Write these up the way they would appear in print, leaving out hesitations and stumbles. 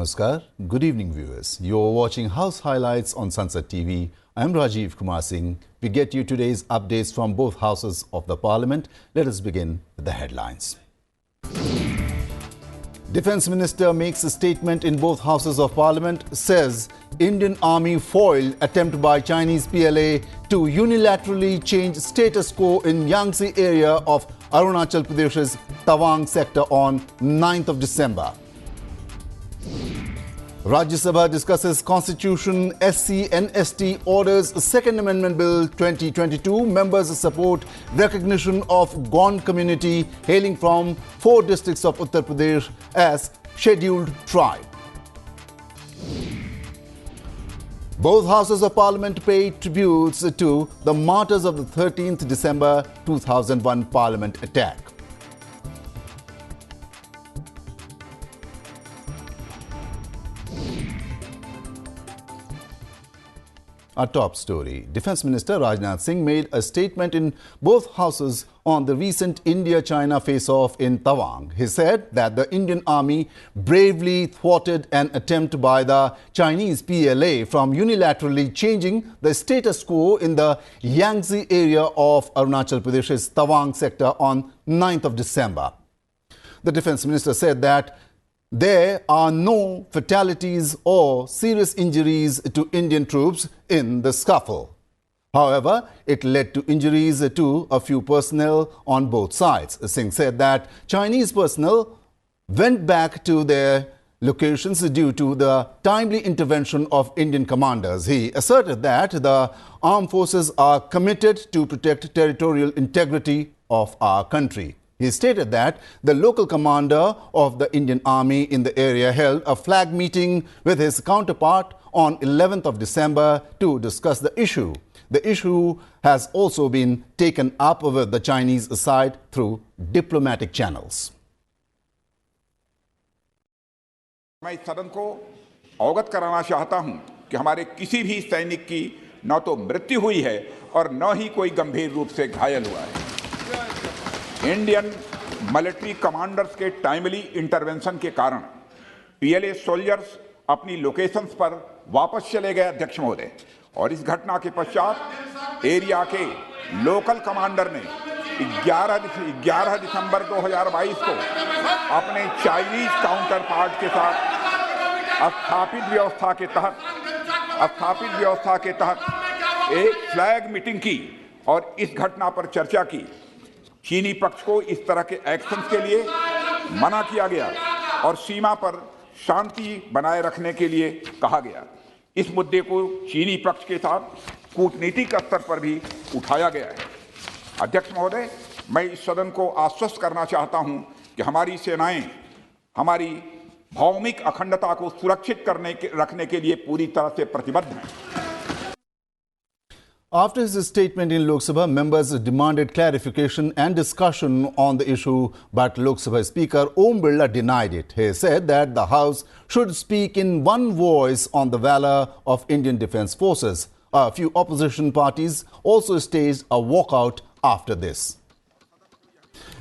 Namaskar. Good evening, viewers. You're watching House Highlights on Sansad TV. I'm Rajiv Kumar Singh. We get you today's updates from both houses of the Parliament. Let us begin with the headlines. Defence Minister makes a statement in both houses of Parliament, says Indian Army foiled attempt by Chinese PLA to unilaterally change status quo in Yangtze area of Arunachal Pradesh's Tawang sector on 9th of December. Rajya Sabha discusses Constitution, SC and ST orders Second Amendment Bill 2022. Members support recognition of Gond community hailing from 4 districts of Uttar Pradesh as scheduled tribe. Both houses of Parliament paid tributes to the martyrs of the 13th December 2001 Parliament attack. Our top story. Defence Minister Rajnath Singh made a statement in both houses on the recent India-China face-off in Tawang. He said that the Indian Army bravely thwarted an attempt by the Chinese PLA from unilaterally changing the status quo in the Yangtze area of Arunachal Pradesh's Tawang sector on 9th of December. The Defence Minister said that there are no fatalities or serious injuries to Indian troops in the scuffle. However, it led to injuries to a few personnel on both sides. Singh said that Chinese personnel went back to their locations due to the timely intervention of Indian commanders. He asserted that the armed forces are committed to protect territorial integrity of our country. He stated that the local commander of the Indian Army in the area held a flag meeting with his counterpart on 11th of December to discuss the issue. The issue has also been taken up with the Chinese side through diplomatic channels. मैं इस सदन को अवगत कराना चाहता हूं कि हमारे किसी भी सैनिक की न तो मृत्यु हुई है और न ही कोई गंभीर रूप से घायल हुआ है। इंडियन मिलिट्री कमांडर्स के टाइमली इंटरवेंशन के कारण पीएलए सोल्जर्स अपनी लोकेशंस पर वापस चले गए अध्यक्ष महोदय, और इस घटना के पश्चात एरिया के लोकल कमांडर ने 11 दिसंबर 2022 को अपने चाइनीज काउंटर पार्ट के साथ स्थापित व्यवस्था के तहत एक फ्लैग मीटिंग की और इस घटना पर चर्चा की। चीनी पक्ष को इस तरह के एक्शंस के लिए मना किया गया और सीमा पर शांति बनाए रखने के लिए कहा गया। इस मुद्दे को चीनी पक्ष के साथ कूटनीतिक स्तर पर भी उठाया गया है। अध्यक्ष महोदय, मैं इस सदन को आश्वस्त करना चाहता हूं कि हमारी सेनाएं हमारी भौमिक अखंडता को सुरक्षित रखने के लिए पूरी तरह से प्रतिबद्ध हैं। After his statement in Lok Sabha, members demanded clarification and discussion on the issue, but Lok Sabha Speaker Om Birla denied it. He said that the House should speak in one voice on the valor of Indian Defence Forces. A few opposition parties also staged a walkout after this.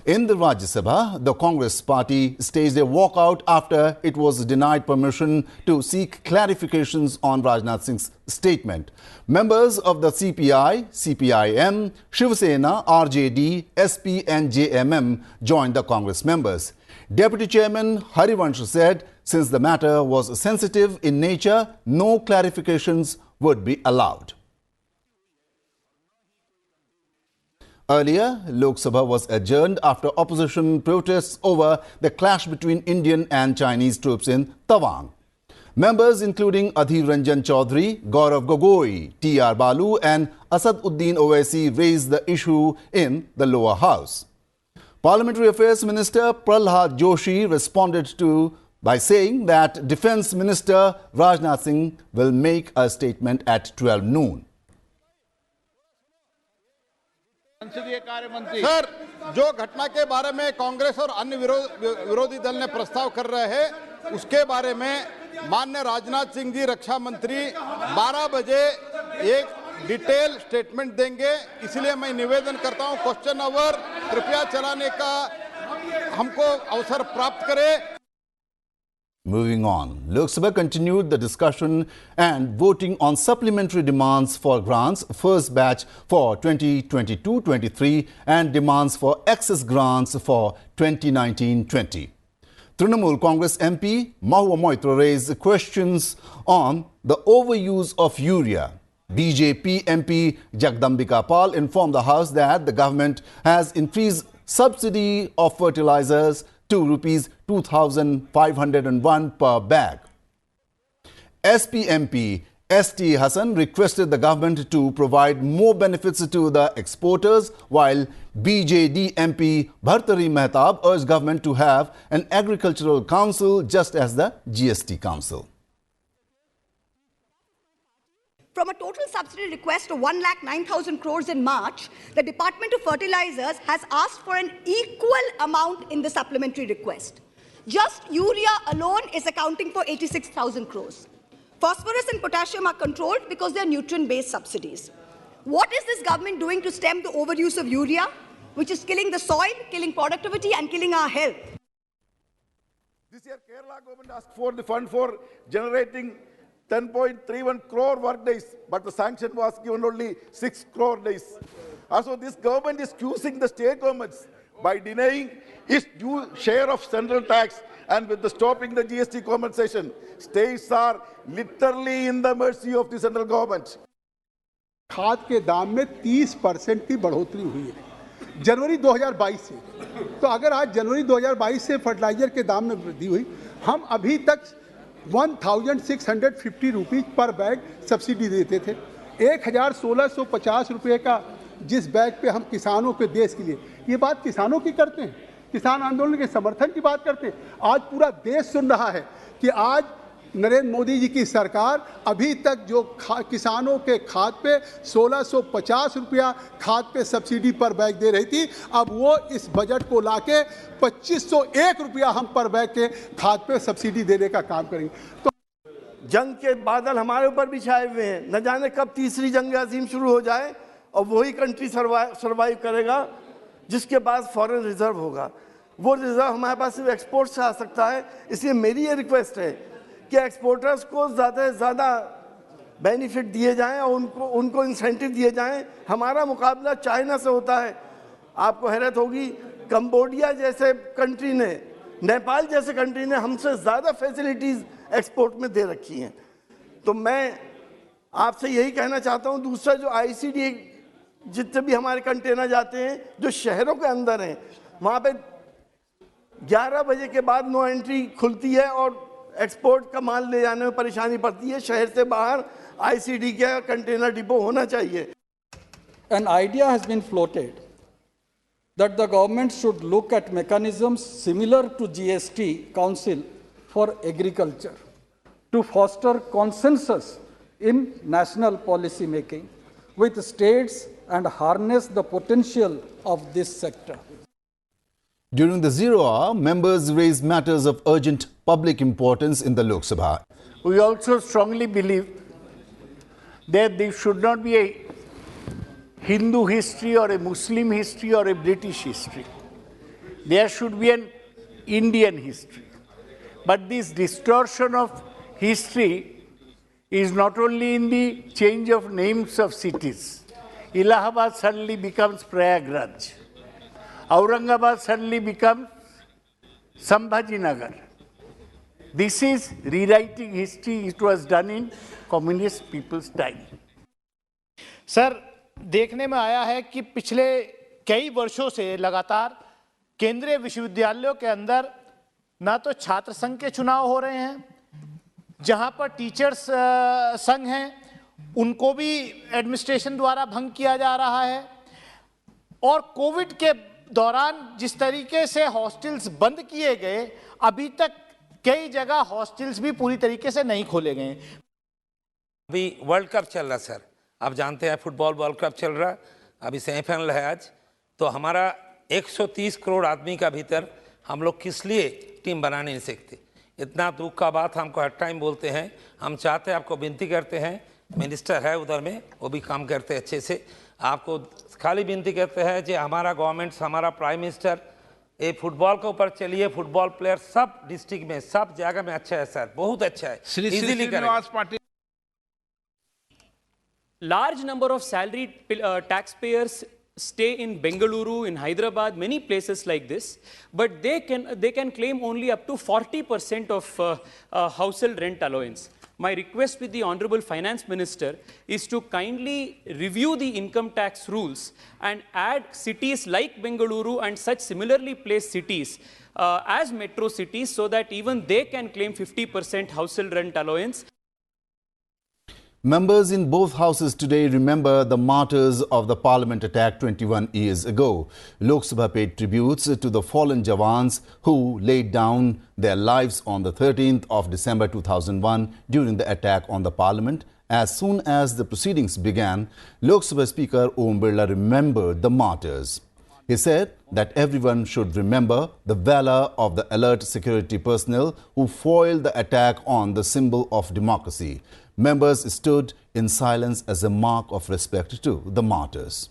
In the Rajya Sabha, the Congress party staged a walkout after it was denied permission to seek clarifications on Rajnath Singh's statement. Members of the CPI, CPIM, Shiv Sena, RJD, SP and JMM joined the Congress members. Deputy Chairman Harivansh said since the matter was sensitive in nature, no clarifications would be allowed. Earlier, Lok Sabha was adjourned after opposition protests over the clash between Indian and Chinese troops in Tawang. Members including Adhir Ranjan Chaudhary, Gaurav Gogoi, T.R. Balu and Asad Uddin Owaisi raised the issue in the lower house. Parliamentary Affairs Minister Prahlad Joshi responded by saying that Defence Minister Rajnath Singh will make a statement at 12 noon. संसदीय कार्य मंत्री sir, जो घटना के बारे में कांग्रेस और अन्य विरोधी दल ने प्रस्ताव कर रहे हैं उसके बारे में माननीय राजनाथ सिंह जी रक्षा मंत्री 12 बजे एक डिटेल स्टेटमेंट देंगे। इसलिए मैं निवेदन करता हूं क्वेश्चन आवर कृपया चलाने का हमको अवसर प्राप्त करें। Moving on, Lok Sabha continued the discussion and voting on supplementary demands for grants, first batch for 2022-23 and demands for excess grants for 2019-20. Trinamool Congress MP Mahua Moitra raised questions on the overuse of urea. BJP MP Jagdambika Pal informed the House that the government has increased subsidy of fertilizers to rupees 2,501 per bag. SP MP ST Hassan requested the government to provide more benefits to the exporters, while BJD MP Bhartari Mehtab urged government to have an agricultural council just as the GST council. From a total subsidy request of 1,09,000 crores in March, the Department of Fertilizers has asked for an equal amount in the supplementary request. Just urea alone is accounting for 86,000 crores. Phosphorus and potassium are controlled because they are nutrient-based subsidies. What is this government doing to stem the overuse of urea, which is killing the soil, killing productivity, and killing our health? This year, Kerala government asked for the fund for generating 10.31 crore work days, but the sanction was given only 6 crore days. Also, this government is accusing the state governments by denying its due share of central tax, and with the stopping the GST compensation, states are literally in the mercy of the central government. खाद के दाम में 30% की बढ़ोतरी हुई है जनवरी 2022 से। तो अगर आज जनवरी 2022 से फर्टिलाइजर के दाम में वृद्धि हुई, हम अभी तक 1,650 रुपीज पर बैग सब्सिडी देते थे। 1,1650 रुपये का जिस बैग पे हम किसानों के देश के लिए, ये बात किसानों की करते हैं, किसान आंदोलन के समर्थन की बात करते हैं। आज पूरा देश सुन रहा है कि आज नरेंद्र मोदी जी की सरकार अभी तक जो किसानों के खाद पे 1,650 रुपया खाद पे सब्सिडी पर बैग दे रही थी, अब वो इस बजट को लाके 2,501 रुपया हम पर बैग के खाद पे सब्सिडी देने का काम करेंगे। तो जंग के बादल हमारे ऊपर भी छाए हुए हैं, न जाने कब तीसरी जंग अजीम शुरू हो जाए और वही कंट्री सर्वाइव करेगा जिसके पास फॉरेन रिजर्व होगा। वो रिजर्व हमारे पास सिर्फ एक्सपोर्ट से आ सकता है। इसलिए मेरी ये रिक्वेस्ट है कि एक्सपोर्टर्स को ज़्यादा से ज़्यादा बेनिफिट दिए जाएं और उनको इंसेंटिव दिए जाएं। हमारा मुकाबला चाइना से होता है। आपको हैरत होगी, कंबोडिया जैसे कंट्री ने, नेपाल जैसे कंट्री ने हमसे ज़्यादा फैसिलिटीज़ एक्सपोर्ट में दे रखी हैं। तो मैं आपसे यही कहना चाहता हूँ। दूसरा, जो ICD जितने भी हमारे कंटेनर जाते हैं जो शहरों के अंदर हैं, वहाँ पे 11 बजे के बाद नो एंट्री खुलती है और एक्सपोर्ट का माल ले जाने में परेशानी पड़ती है। शहर से बाहर ICD का कंटेनर डिपो होना चाहिए। An idea has been floated that the government should look at mechanisms similar to GST Council for Agriculture to foster consensus in national policy making with states and harness the potential of this sector. During the zero hour, members raised matters of urgent public importance in the Lok Sabha. We also strongly believe that there should not be a Hindu history or a Muslim history or a British history. There should be an Indian history. But this distortion of history is not only in the change of names of cities. Allahabad suddenly becomes Prayagraj. Aurangabad suddenly becomes Sambhajinagar. This is rewriting history. It was done in communist people's time. Sir, देखने में आया है कि पिछले कई वर्षों से लगातार केंद्रीय विश्वविद्यालयों के अंदर ना तो छात्र संघ के चुनाव हो रहे हैं, जहां पर टीचर्स संघ हैं उनको भी एडमिनिस्ट्रेशन द्वारा भंग किया जा रहा है, और कोविड के दौरान जिस तरीके से हॉस्टल्स बंद किए गए, अभी तक कई जगह हॉस्टल्स भी पूरी तरीके से नहीं खोले गए। अभी वर्ल्ड कप चल रहा सर, आप जानते हैं फुटबॉल वर्ल्ड कप चल रहा, अभी सेमीफाइनल है आज। तो हमारा 130 करोड़ आदमी का भीतर हम लोग किस लिए टीम बना नहीं सकते? इतना दुख का बात हमको हर टाइम बोलते हैं। हम चाहते हैं, आपको विनती करते हैं, मिनिस्टर है उधर में, वो भी काम करते हैं अच्छे से। आपको खाली विनती करते हैं कि हमारा गवर्नमेंट, हमारा प्राइम मिनिस्टर ये फुटबॉल के ऊपर चलिए, फुटबॉल प्लेयर सब डिस्ट्रिक्ट में, सब जगह में अच्छा है सर, बहुत अच्छा है, इजीली करें। Large number of salaried taxpayers stay in Bengaluru, in Hyderabad, many places like this, but they can claim only up to 40% of household rent allowance. My request with the Honorable Finance Minister is to kindly review the income tax rules and add cities like Bengaluru and such similarly placed cities as metro cities so that even they can claim 50% household rent allowance. Members in both houses today remember the martyrs of the Parliament attack 21 years ago. Lok Sabha paid tributes to the fallen Jawans who laid down their lives on the 13th of December 2001 during the attack on the Parliament. As soon as the proceedings began, Lok Sabha Speaker Om Birla remembered the martyrs. He said that everyone should remember the valor of the alert security personnel who foiled the attack on the symbol of democracy. Members stood in silence as a mark of respect to the martyrs.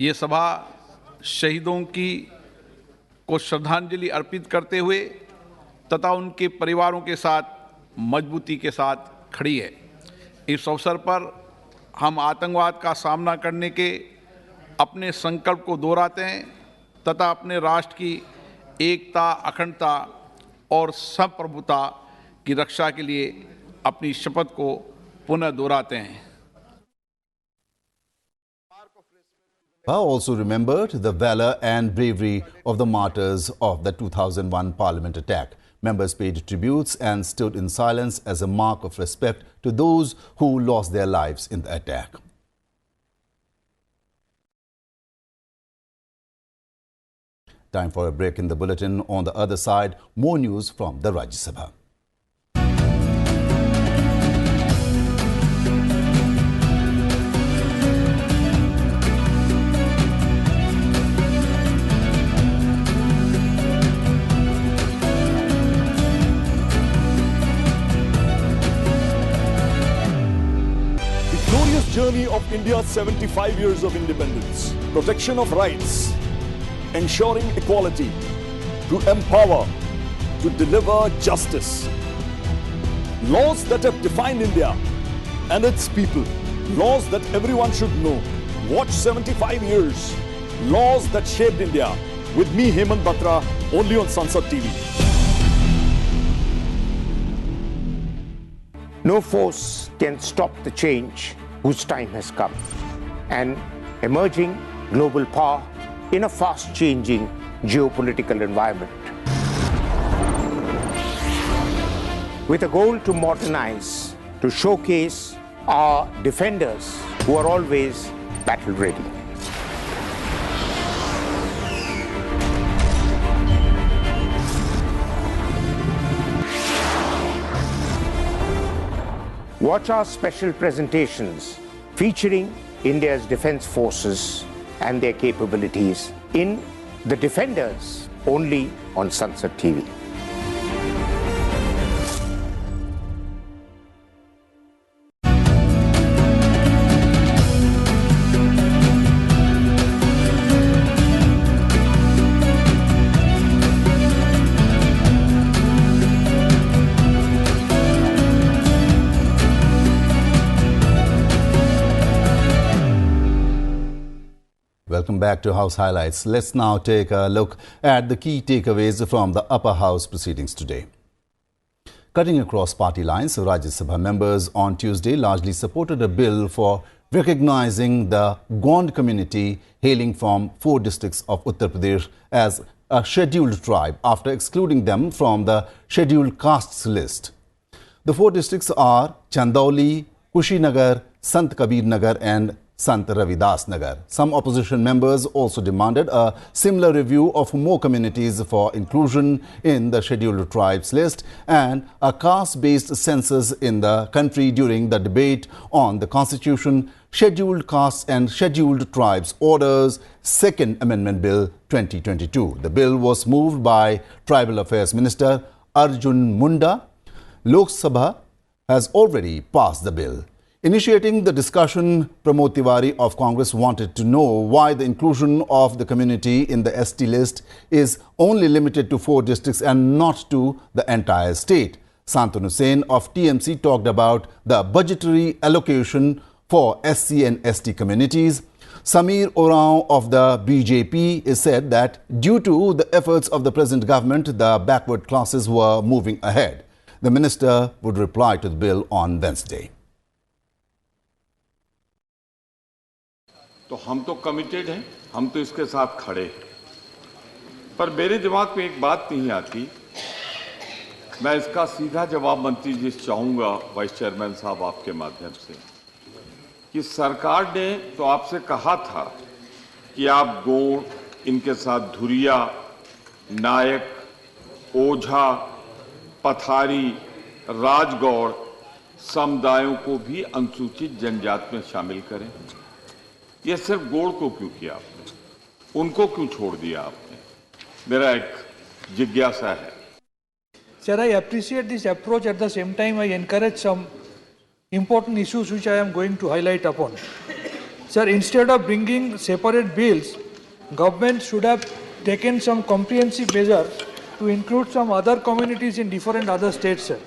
ये सभा शहीदों को श्रद्धांजलि अर्पित करते हुए तथा उनके परिवारों के साथ मजबूती के साथ खड़ी है। इस अवसर पर हम आतंकवाद का सामना करने के अपने संकल्प को दोहराते हैं तथा अपने राष्ट्र की एकता, अखंडता और संप्रभुता की रक्षा के लिए अपनी शपथ को पुनः दोहराते हैं। Also remembered the valor and bravery of the martyrs of the 2001 Parliament attack. Members paid tributes and stood in silence as a mark of respect to those who lost their lives in the attack. Time for a break in the bulletin. On the other side, more news from the Rajya Sabha. The glorious journey of India's 75 years of independence, protection of rights, ensuring equality, to empower, to deliver justice. Laws that have defined India and its people. Laws that everyone should know. Watch 75 years. Laws that shaped India. With me, Hemant Batra, only on Sansad TV. No force can stop the change whose time has come. An emerging global power in a fast-changing geopolitical environment. With a goal to modernize, to showcase our defenders who are always battle-ready. Watch our special presentations featuring India's defense forces and their capabilities in The Defenders, only on Sansad TV. Welcome back to House Highlights. Let's now take a look at the key takeaways from the upper house proceedings today. Cutting across party lines, Rajya Sabha members on Tuesday largely supported a bill for recognizing the Gond community hailing from 4 districts of Uttar Pradesh as a scheduled tribe after excluding them from the scheduled castes list. The 4 districts are Chandauli, Kushinagar, Sant Kabir Nagar and Sant Ravidas Nagar. Some opposition members also demanded a similar review of more communities for inclusion in the scheduled tribes list and a caste-based census in the country during the debate on the Constitution, Scheduled Castes and Scheduled Tribes Orders, Second Amendment Bill 2022. The bill was moved by Tribal Affairs Minister Arjun Munda. Lok Sabha has already passed the bill. Initiating the discussion, Pramod Tiwari of Congress wanted to know why the inclusion of the community in the ST list is only limited to 4 districts and not to the entire state. Santanu Hussain of TMC talked about the budgetary allocation for SC and ST communities. Samir Oraon of the BJP is said that due to the efforts of the present government, the backward classes were moving ahead. The minister would reply to the bill on Wednesday. तो हम तो committed हैं, हम तो इसके साथ खड़े हैं, पर मेरे दिमाग में एक बात नहीं आती। मैं इसका सीधा जवाब मंत्री जी से चाहूँगा, वाइस चेयरमैन साहब आपके माध्यम से, कि सरकार ने तो आपसे कहा था कि आप गोंड, इनके साथ धुरिया, नायक, ओझा, पथारी, राजगौड़ समुदायों को भी अनुसूचित जनजाति में शामिल करें। ये सिर्फ गोड़ को क्यों किया आपने, उनको क्यों छोड़ दिया आपने? मेरा एक जिज्ञासा है। Sir, I appreciate this approach. At the same time, I encourage some important issues which I am going to highlight upon. Sir, instead of bringing separate bills, government should have taken some comprehensive measure to include some other communities in different other states, sir.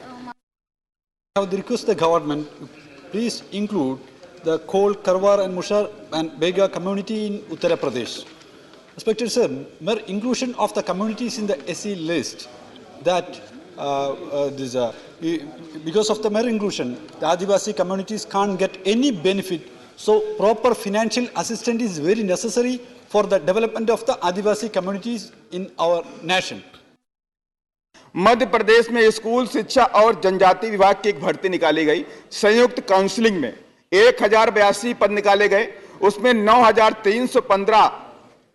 I would request the government to please include the Khol, Karwar and Mushar and Bega community in Uttar Pradesh. Respected sir, mere inclusion of the communities in the SC list, that because of the mere inclusion, the Adivasi communities can't get any benefit. So proper financial assistance is very necessary for the development of the Adivasi communities in our nation. Madhya Pradesh में school शिक्षा और जनजाति विभाग की एक भर्ती निकाली गई। संयुक्त काउंसलिंग में 1082 पद निकाले गए, उसमें 9315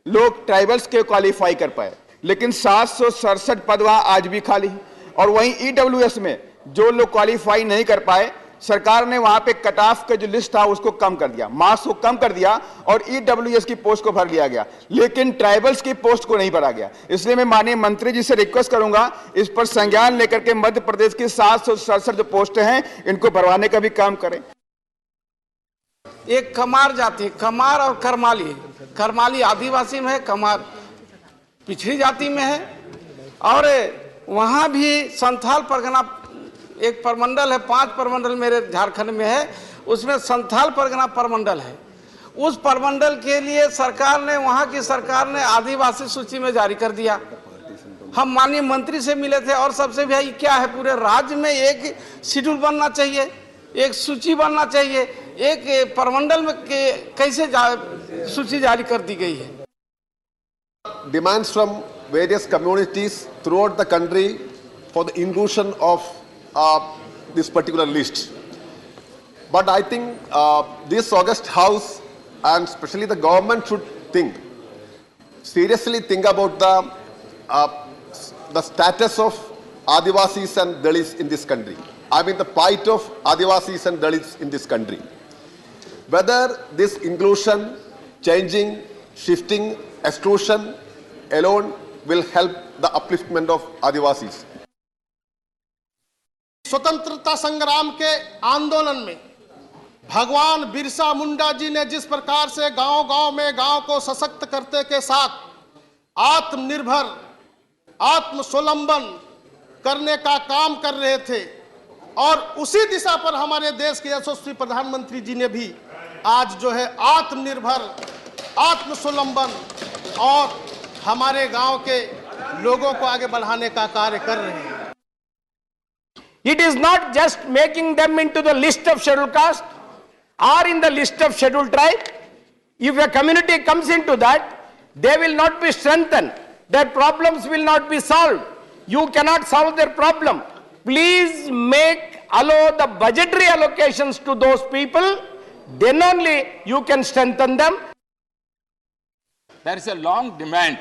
लोग ट्राइबल्स के क्वालिफाई कर पाए, लेकिन 767 पद वहां आज भी खाली हैं। और वहीं ईडब्ल्यूएस में जो लोग क्वालिफाई नहीं कर पाए, सरकार ने वहां पे कट ऑफ का जो लिस्ट था उसको कम कर दिया, मार्क्स को कम कर दिया और ईडब्ल्यूएस की पोस्ट को भर लिया गया, लेकिन ट्राइबल्स की पोस्ट को नहीं भरा गया। इसलिए मैं माननीय मंत्री जी से रिक्वेस्ट करूंगा, इस पर संज्ञान लेकर के मध्य प्रदेश की 767 जो पोस्ट हैं इनको भरवाने का भी काम करें। एक कमार जाति, कमार और करमाली, करमाली आदिवासी में है, कमार पिछड़ी जाति में है, और वहां भी संथाल परगना एक परमंडल है, 5 परमंडल मेरे झारखंड में है, उसमें संथाल परगना परमंडल है। उस परमंडल के लिए सरकार ने, वहां की सरकार ने आदिवासी सूची में जारी कर दिया। हम माननीय मंत्री से मिले थे और सबसे भाई क्या है, पूरे राज्य में एक शेड्यूल बनना चाहिए, एक सूची बनना चाहिए, एक परमंडल में कैसे सूची जारी कर दी गई है। Demands from various communities throughout the country for the inclusion of this particular list. But I think this August House and especially the government should seriously think about the status of Adivasis and Dalits in this country. I mean the plight of Adivasis and Dalits in this country. Whether this inclusion, changing, shifting, exclusion alone will help the upliftment of Adivasis. स्वतंत्रता संग्राम के आंदोलन में भगवान बिरसा मुंडा जी ने जिस प्रकार से गांव-गांव में गांव को सशक्त करते के साथ आत्मनिर्भर, आत्मस्वावलंबन करने का काम कर रहे थे, और उसी दिशा पर हमारे देश के यशस्वी प्रधानमंत्री जी ने भी आज जो है आत्मनिर्भर, आत्मस्वावलंबन और हमारे गांव के लोगों को आगे बढ़ाने का कार्य कर रहे हैं। It is not just making them into the list of scheduled caste or in the list of scheduled tribe. If a community comes into that, they will not be strengthened. Their problems will not be solved. You cannot solve their problem. Please allow the budgetary allocations to those people. Then only you can strengthen them. There is a long demand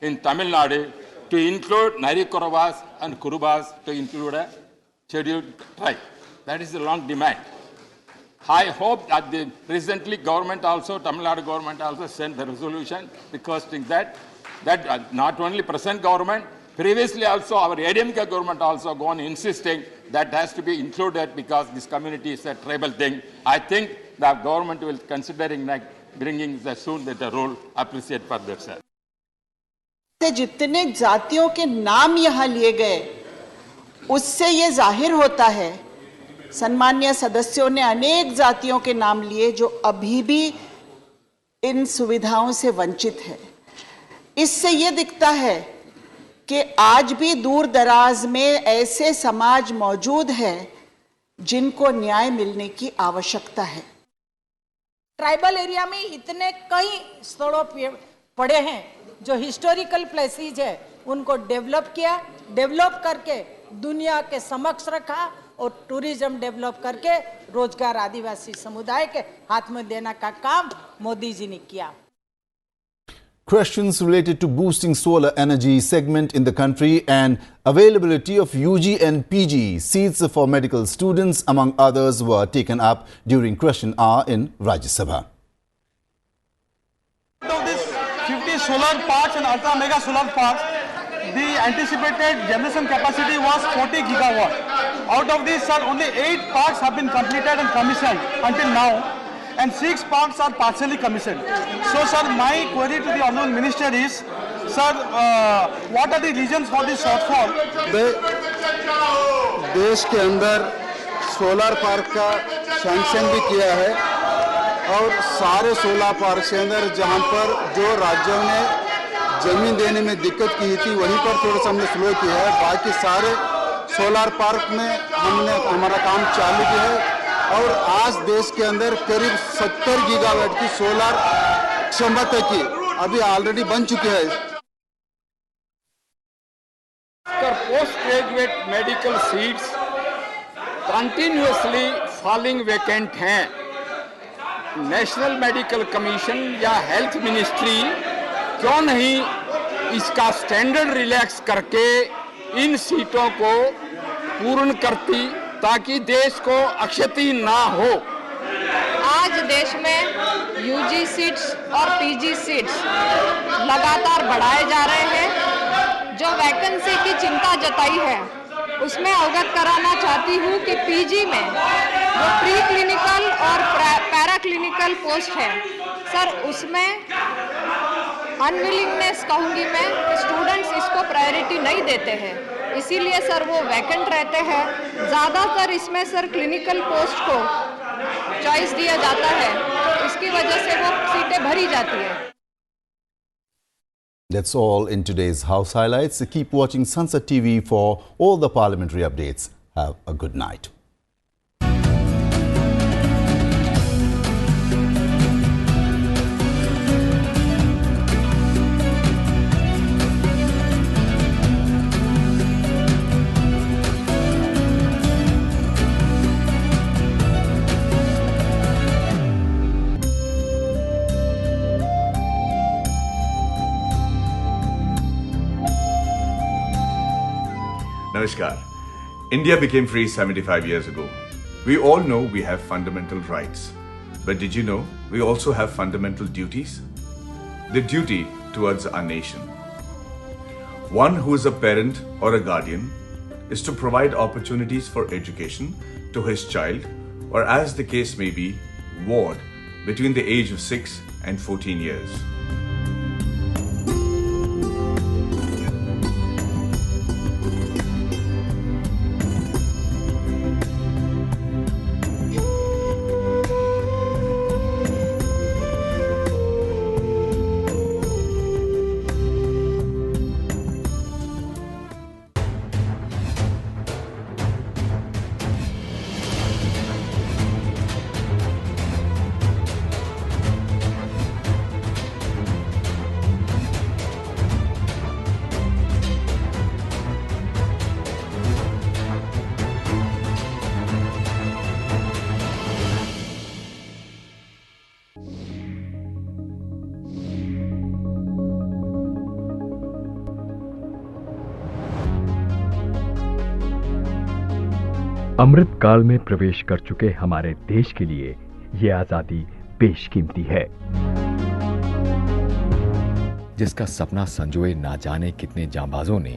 in Tamil Nadu to include Nari Korobas and Kurubas to include a scheduled tribe. That is a long demand. I hope that the recently government also, Tamil Nadu government also sent the resolution requesting that not only present government, Previously also, our ADMK government also gone insisting that has to be included because this community is a tribal thing. I think the government will considering like bringing the soon the rule. Appreciate further, sir. जितने जातियों के नाम यहाँ लिए गए उससे ये जाहिर होता है, सम्मानीय सदस्यों ने अनेक जातियों के नाम लिए जो अभी भी इन सुविधाओं से वंचित है। इससे ये दिखता है कि आज भी दूर दराज में ऐसे समाज मौजूद हैं जिनको न्याय मिलने की आवश्यकता है। ट्राइबल एरिया में इतने कई स्थलों पड़े हैं जो हिस्टोरिकल प्लेसेस है, उनको डेवलप किया, डेवलप करके दुनिया के समक्ष रखा और टूरिज्म डेवलप करके रोजगार आदिवासी समुदाय के हाथ में देने का काम मोदी जी ने किया। Questions related to boosting solar energy segment in the country and availability of UG and PG seats for medical students, among others, were taken up during question hour in Rajya Sabha. Out of these 50 solar parks and ultra mega solar parks, the anticipated generation capacity was 40 gigawatt. Out of these, sir, only 8 parks have been completed and commissioned until now, and 6 parks are partially commissioned. So, sir, my query to the honourable minister is, sir, what are the reasons for this shortfall? देश के अंदर solar park का sanction भी किया है और सारे solar park के अंदर जहां पर जो राज्यों ने जमीन देने में दिक्कत की थी वहीं पर थोड़ा सा हमने स्लो किया है। बाकी सारे सोलर पार्क में हमने हमारा काम चालू किया है और आज देश के अंदर करीब 70 गीगावाट की सोलर क्षमता की अभी ऑलरेडी बन चुकी है। Post graduate medical seats continuously falling vacant हैं। नेशनल मेडिकल कमीशन या हेल्थ मिनिस्ट्री क्यों नहीं इसका स्टैंडर्ड रिलैक्स करके इन सीटों को पूर्ण करती ताकि देश को अक्षति ना हो। आज देश में यूजी सीट्स और पीजी सीट्स लगातार बढ़ाए जा रहे हैं। जो वैकेंसी की चिंता जताई है उसमें अवगत कराना चाहती हूँ कि पीजी में जो प्री क्लिनिकल और पैरा क्लिनिकल पोस्ट है सर, उसमें अनविलिंगनेस कहूँगी मैं, स्टूडेंट्स इसको प्रायोरिटी नहीं देते हैं, इसीलिए सर वो वैकेंट रहते हैं। ज़्यादातर इसमें सर क्लिनिकल पोस्ट को चॉइस दिया जाता है, इसकी वजह से वो सीटें भरी जाती है। That's all in today's House Highlights. Keep watching Sansad TV for all the parliamentary updates. Have a good night. Namaskar. India became free 75 years ago. We all know we have fundamental rights. But did you know we also have fundamental duties? The duty towards our nation. One who is a parent or a guardian is to provide opportunities for education to his child, or as the case may be, ward between the age of 6 and 14 years. अमृत काल में प्रवेश कर चुके हमारे देश के लिए ये आजादी बेशकीमती है, जिसका सपना संजोए ना जाने कितने जांबाजों ने